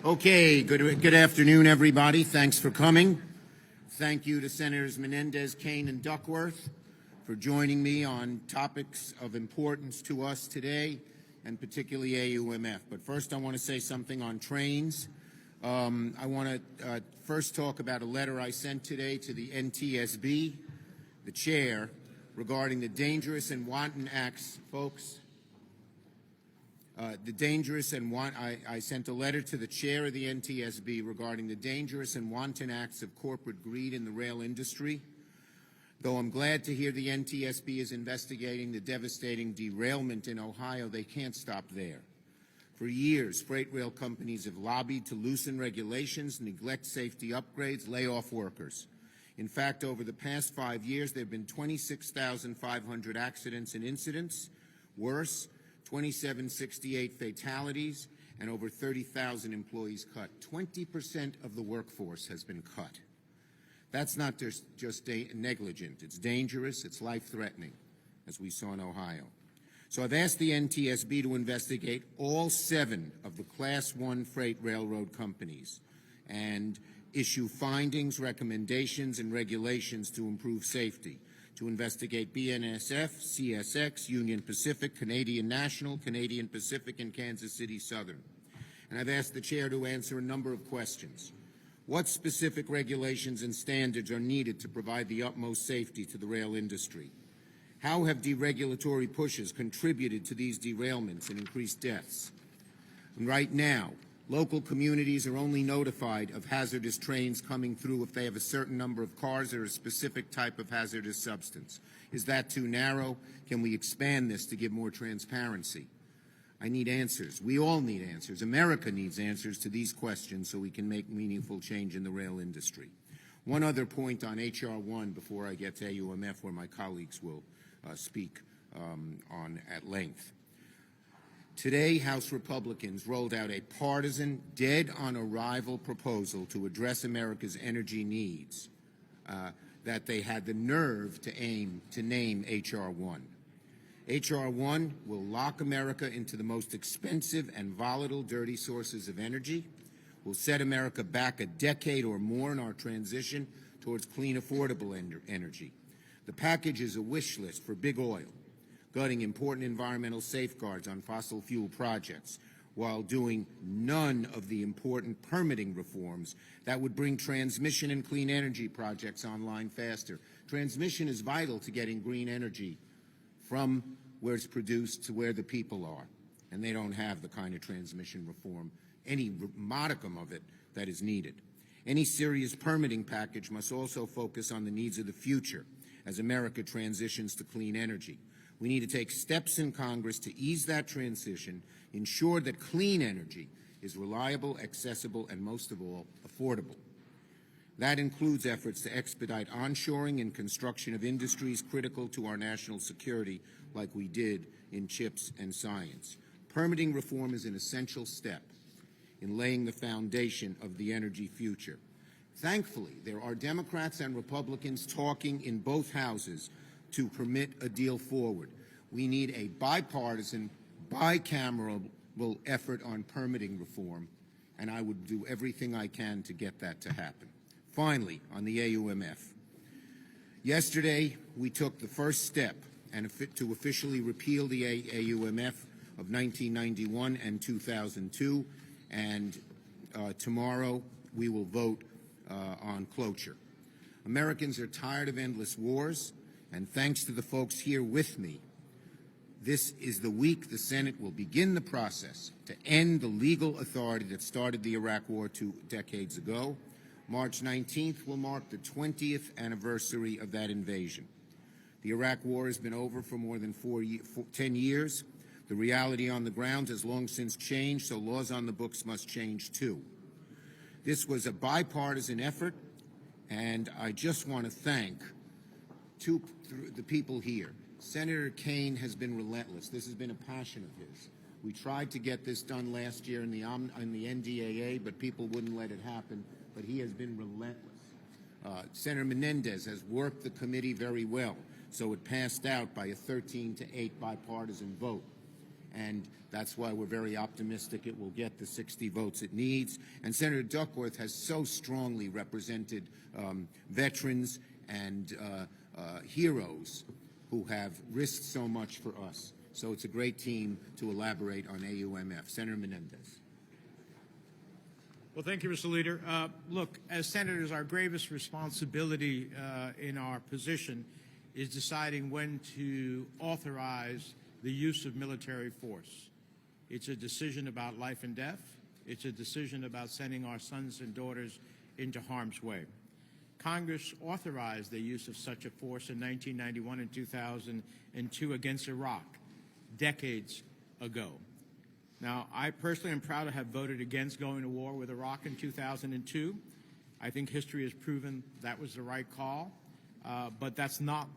Okay, good afternoon, everybody. Thanks for coming. Thank you to Senators Menendez, Kaine, and Duckworth for joining me on topics of importance to us today, and particularly AUMF. But first, I want to say something on trains. I want to first talk about a letter I sent today to the NTSB, the chair, regarding the dangerous and wanton acts, folks. I sent a letter to the chair of the NTSB regarding the dangerous and wanton acts of corporate greed in the rail industry. Though I'm glad to hear the NTSB is investigating the devastating derailment in Ohio, they can't stop there. For years, freight rail companies have lobbied to loosen regulations, neglect safety upgrades, lay off workers. In fact, over the past 5 years, there have been 26,500 accidents and incidents. Worse, 2768 fatalities, and over 30,000 employees cut. 20% of the workforce has been cut. That's not just negligent. It's dangerous. It's life-threatening, as we saw in Ohio. So I've asked the NTSB to investigate all 7 of the Class 1 freight railroad companies and issue findings, recommendations, and regulations to improve safety, to investigate BNSF, CSX, Union Pacific, Canadian National, Canadian Pacific, and Kansas City Southern. And I've asked the chair to answer a number of questions. What specific regulations and standards are needed to provide the utmost safety to the rail industry? How have deregulatory pushes contributed to these derailments and increased deaths? And right now, local communities are only notified of hazardous trains coming through if they have a certain number of cars or a specific type of hazardous substance. Is that too narrow? Can we expand this to give more transparency? I need answers. We all need answers. America needs answers to these questions so we can make meaningful change in the rail industry. One other point on H.R. 1 before I get to AUMF, where my colleagues will speak on at length. Today, House Republicans rolled out a partisan, dead-on-arrival proposal to address America's energy needs that they had the nerve to name H.R. 1. H.R. 1 will lock America into the most expensive and volatile, dirty sources of energy, will set America back a decade or more in our transition towards clean, affordable energy. The package is a wish list for big oil, gutting important environmental safeguards on fossil fuel projects, while doing none of the important permitting reforms that would bring transmission and clean energy projects online faster. Transmission is vital to getting green energy from where it's produced to where the people are, and they don't have the kind of transmission reform, any modicum of it, that is needed. Any serious permitting package must also focus on the needs of the future as America transitions to clean energy. We need to take steps in Congress to ease that transition, ensure that clean energy is reliable, accessible, and most of all, affordable. That includes efforts to expedite onshoring and construction of industries critical to our national security, like we did in chips and science. Permitting reform is an essential step in laying the foundation of the energy future. Thankfully, there are Democrats and Republicans talking in both houses to permit a deal forward. We need a bipartisan, bicameral effort on permitting reform, and I would do everything I can to get that to happen. Finally, on the AUMF. Yesterday, we took the first step to officially repeal the AUMF of 1991 and 2002, and tomorrow we will vote on cloture. Americans are tired of endless wars, and thanks to the folks here with me, this is the week the Senate will begin the process to end the legal authority that started the Iraq War 2 decades ago. March 19th will mark the 20th anniversary of that invasion. The Iraq War has been over for more than 10 years. The reality on the ground has long since changed, so laws on the books must change too. This was a bipartisan effort, and I just want to thank the people here. Senator Kaine has been relentless. This has been a passion of his. We tried to get this done last year in the NDAA, but people wouldn't let it happen. But he has been relentless. Senator Menendez has worked the committee very well, so it passed out by a 13-8 bipartisan vote. and that's why we're very optimistic it will get the 60 votes it needs. And Senator Duckworth has so strongly represented veterans and heroes who have risked so much for us. So it's a great team to elaborate on AUMF. Senator Menendez. Well, thank you, Mr. Leader. Look, as senators, our gravest responsibility in our position is deciding when to authorize the use of military force. It's a decision about life and death. It's a decision about sending our sons and daughters into harm's way. Congress authorized the use of such a force in 1991 and 2002 against Iraq, decades ago. Now, I personally am proud to have voted against going to war with Iraq in 2002. I think history has proven that was the right call, but that's not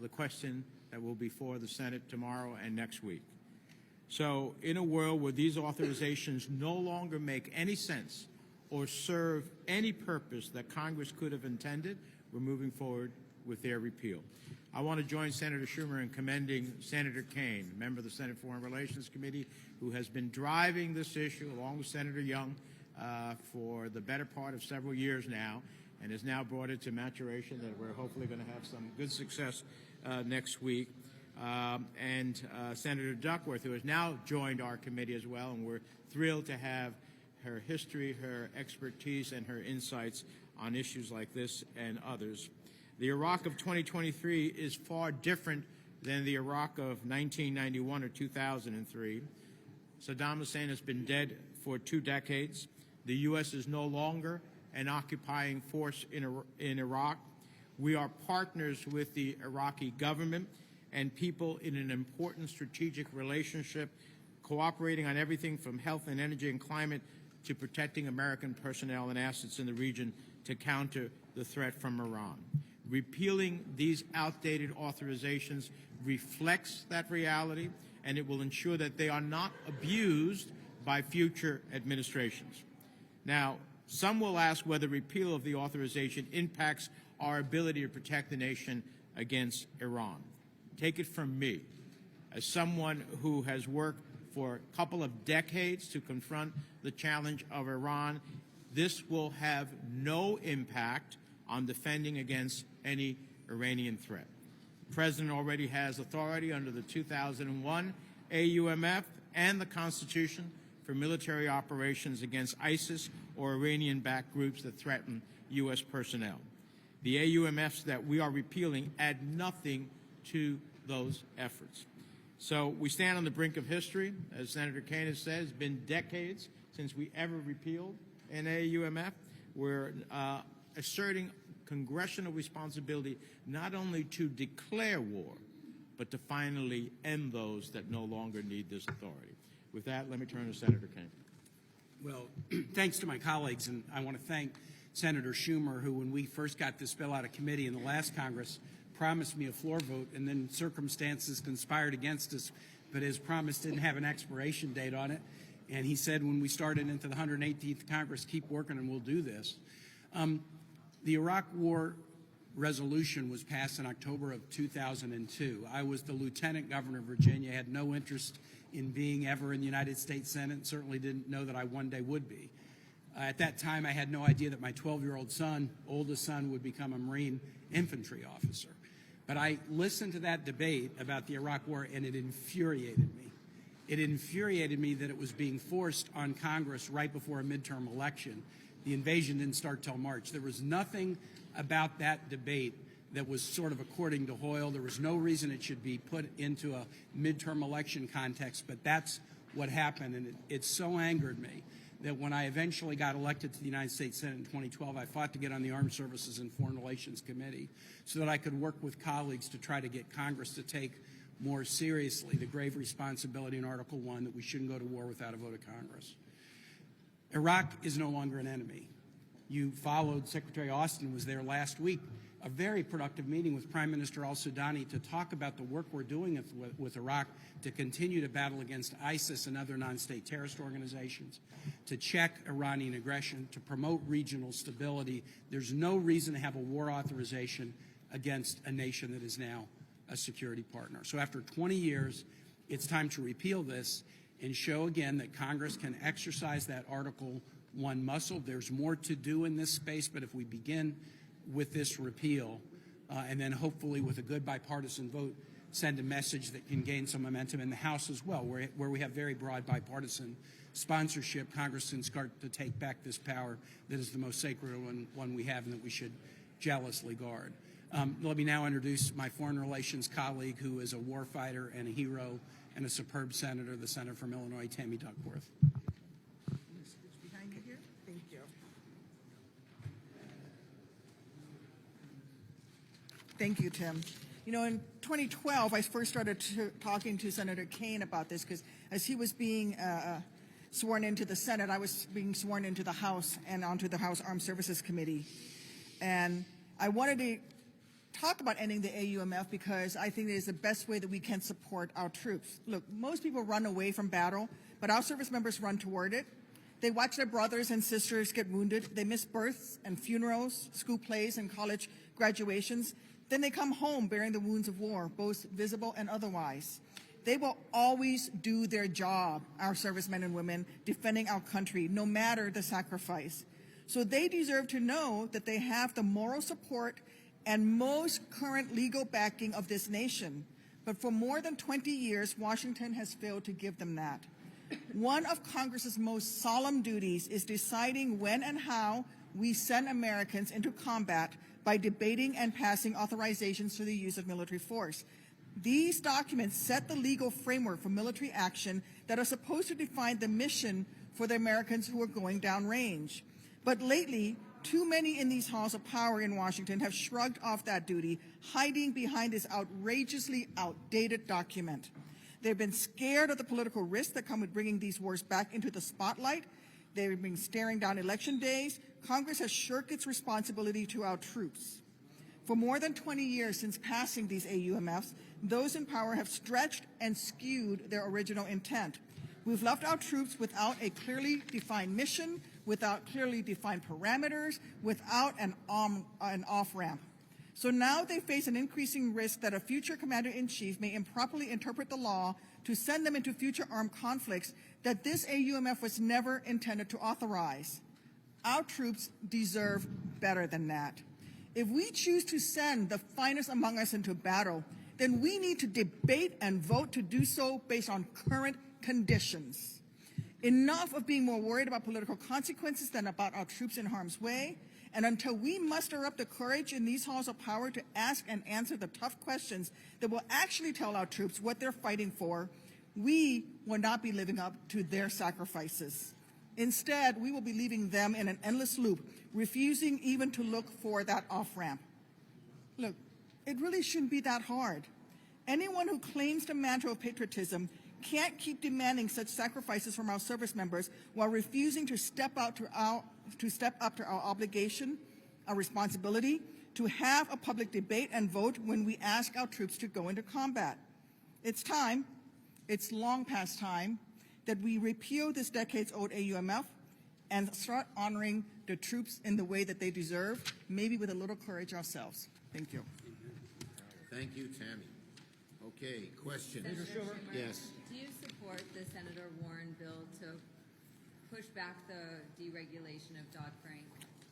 the question that will be before the Senate tomorrow and next week. So in a world where these authorizations no longer make any sense or serve any purpose that Congress could have intended, we're moving forward with their repeal. I want to join Senator Schumer in commending Senator Kaine, member of the Senate Foreign Relations Committee, who has been driving this issue along with Senator Young for the better part of several years now, and has now brought it to maturation that we're hopefully going to have some good success next week. And Senator Duckworth, who has now joined our committee as well, and we're thrilled to have her history, her expertise, and her insights on issues like this and others. The Iraq of 2023 is far different than the Iraq of 1991 or 2003. Saddam Hussein has been dead for 2 decades. The U.S. is no longer an occupying force in Iraq. We are partners with the Iraqi government and people in an important strategic relationship, cooperating on everything from health and energy and climate to protecting American personnel and assets in the region to counter the threat from Iran. Repealing these outdated authorizations reflects that reality, and it will ensure that they are not abused by future administrations. Now, some will ask whether repeal of the authorization impacts our ability to protect the nation against Iran. Take it from me, as someone who has worked for a couple of decades to confront the challenge of Iran, this will have no impact on defending against any Iranian threat. The President already has authority under the 2001 AUMF and the Constitution for military operations against ISIS or Iranian-backed groups that threaten U.S. personnel. The AUMFs that we are repealing add nothing to those efforts. So we stand on the brink of history. As Senator Kaine has said, it's been decades since we ever repealed an AUMF. We're asserting congressional responsibility not only to declare war, but to finally end those that no longer need this authority. With that, let me turn to Senator Kaine. Well, thanks to my colleagues, and I want to thank Senator Schumer, who, when we first got this bill out of committee in the last Congress, promised me a floor vote, and then circumstances conspired against us, but his promise didn't have an expiration date on it. And he said when we started into the 118th Congress, keep working and we'll do this. The Iraq War resolution was passed in October of 2002. I was the Lieutenant Governor of Virginia, had no interest in being ever in the United States Senate, and certainly didn't know that I one day would be. At that time, I had no idea that my 12-year-old son, oldest son, would become a Marine infantry officer. But I listened to that debate about the Iraq War, and it infuriated me. It infuriated me that it was being forced on Congress right before a midterm election. The invasion didn't start till March. There was nothing about that debate that was sort of according to Hoyle. There was no reason it should be put into a midterm election context, but that's what happened, and it so angered me that when I eventually got elected to the United States Senate in 2012, I fought to get on the Armed Services and Foreign Relations Committee so that I could work with colleagues to try to get Congress to take more seriously the grave responsibility in Article 1 that we shouldn't go to war without a vote of Congress. Iraq is no longer an enemy. You followed, Secretary Austin was there last week, a very productive meeting with Prime Minister al-Sudani to talk about the work we're doing with Iraq to continue to battle against ISIS and other non-state terrorist organizations, to check Iranian aggression, to promote regional stability. There's no reason to have a war authorization against a nation that is now a security partner. So after 20 years, It's time to repeal this and show again that Congress can exercise that Article 1 muscle. There's more to do in this space, but if we begin with this repeal, and then hopefully with a good bipartisan vote, send a message that can gain some momentum in the House as well, where we have very broad bipartisan sponsorship, Congress can start to take back this power that is the most sacred one we have and that we should jealously guard. Let me now introduce my foreign relations colleague, who is a warfighter and a hero and a superb senator, the senator from Illinois, Tammy Duckworth. Behind you here. Thank you. Thank you, Tim. You know, in 2012, I first started talking to Senator Kaine about this because as he was being sworn into the Senate, I was being sworn into the House and onto the House Armed Services Committee. And I wanted to talk about ending the AUMF because I think it is the best way that we can support our troops. Look, most people run away from battle, but our service members run toward it. They watch their brothers and sisters get wounded. They miss births and funerals, school plays, and college graduations. Then they come home bearing the wounds of war, both visible and otherwise. They will always do their job, our servicemen and women, defending our country, no matter the sacrifice. So they deserve to know that they have the moral support and most current legal backing of this nation. But for more than 20 years, Washington has failed to give them that. One of Congress's most solemn duties is deciding when and how we send Americans into combat by debating and passing authorizations for the use of military force. These documents set the legal framework for military action that are supposed to define the mission for the Americans who are going downrange. But lately, too many in these halls of power in Washington have shrugged off that duty, hiding behind this outrageously outdated document. They've been scared of the political risks that come with bringing these wars back into the spotlight. They've been staring down election days. Congress has shirked its responsibility to our troops. For more than 20 years since passing these AUMFs, those in power have stretched and skewed their original intent. We've left our troops without a clearly defined mission, without clearly defined parameters, without an off-ramp. So now they face an increasing risk that a future commander-in-chief may improperly interpret the law to send them into future armed conflicts that this AUMF was never intended to authorize. Our troops deserve better than that. If we choose to send the finest among us into battle, then we need to debate and vote to do so based on current conditions. Enough of being more worried about political consequences than about our troops in harm's way. And until we muster up the courage in these halls of power to ask and answer the tough questions that will actually tell our troops what they're fighting for, we will not be living up to their sacrifices. Instead, we will be leaving them in an endless loop, refusing even to look for that off-ramp. Look, it really shouldn't be that hard. Anyone who claims the mantra of patriotism can't keep demanding such sacrifices from our service members while refusing to step up to our obligation, our responsibility, to have a public debate and vote when we ask our troops to go into combat. It's time, it's long past time, that we repeal this decades-old AUMF and start honoring the troops in the way that they deserve, maybe with a little courage ourselves. Thank you. Thank you, Tammy. Okay, question. Senator Schumer? Yes. Do you support the Senator Warren bill to push back the deregulation of Dodd-Frank?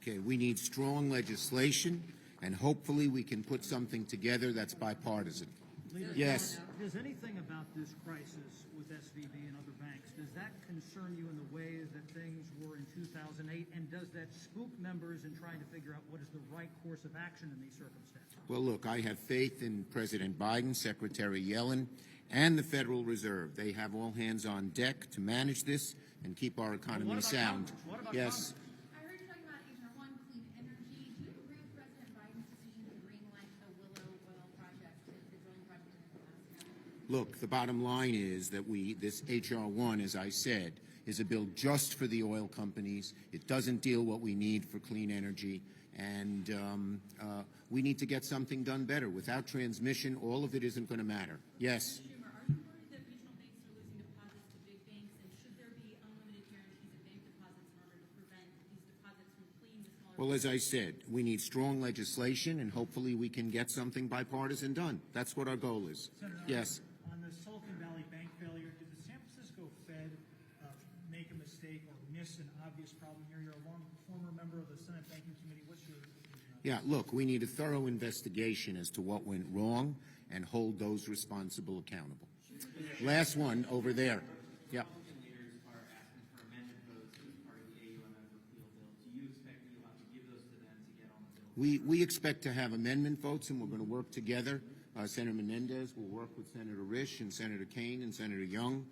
Okay, we need strong legislation, and hopefully we can put something together that's bipartisan. Leader, Yes. Does anything about this crisis with SVB and other banks, does that concern you in the way that things were in 2008? And does that spook members in trying to figure out what is the right course of action in these circumstances? Well, look, I have faith in President Biden, Secretary Yellen, and the Federal Reserve. They have all hands on deck to manage this and keep our economy What about sound. Congress? What about Yes. Congress? I heard you talking about HR 1, clean energy. Do you agree with President Biden's decision to greenlight the Willow Oil project, the drilling project in Alaska? Look, the bottom line is that this HR 1, as I said, is a bill just for the oil companies. It doesn't deal what we need for clean energy, and we need to get something done better. Without transmission, all of it isn't going to matter. Yes. Schumer, are you worried that regional banks are losing deposits to big banks, and should there be unlimited guarantees of bank deposits in order to prevent these deposits from fleeing to smaller Well, as I said, we need strong legislation, and hopefully we can get something bipartisan done. That's what our goal is. Senator, Yes. on the Silicon Valley Bank miss an obvious problem here? You're a former member of the Senate Banking Committee. What's your opinion on that? Yeah, look, we need a thorough investigation as to what went wrong and hold those responsible accountable. Last one over there. Yeah. Republican leaders are asking for amendment votes as part of the AUMF repeal bill. Do you expect that you'll have to give those to them to get on the bill? We expect to have amendment votes, and we're going to work together. Senator Menendez will work with Senator Risch and Senator Kaine and Senator Young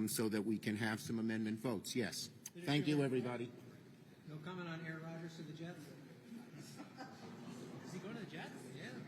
so that we can have some amendment votes. Yes. Thank you, everybody. No comment on Aaron Rodgers to the Jets?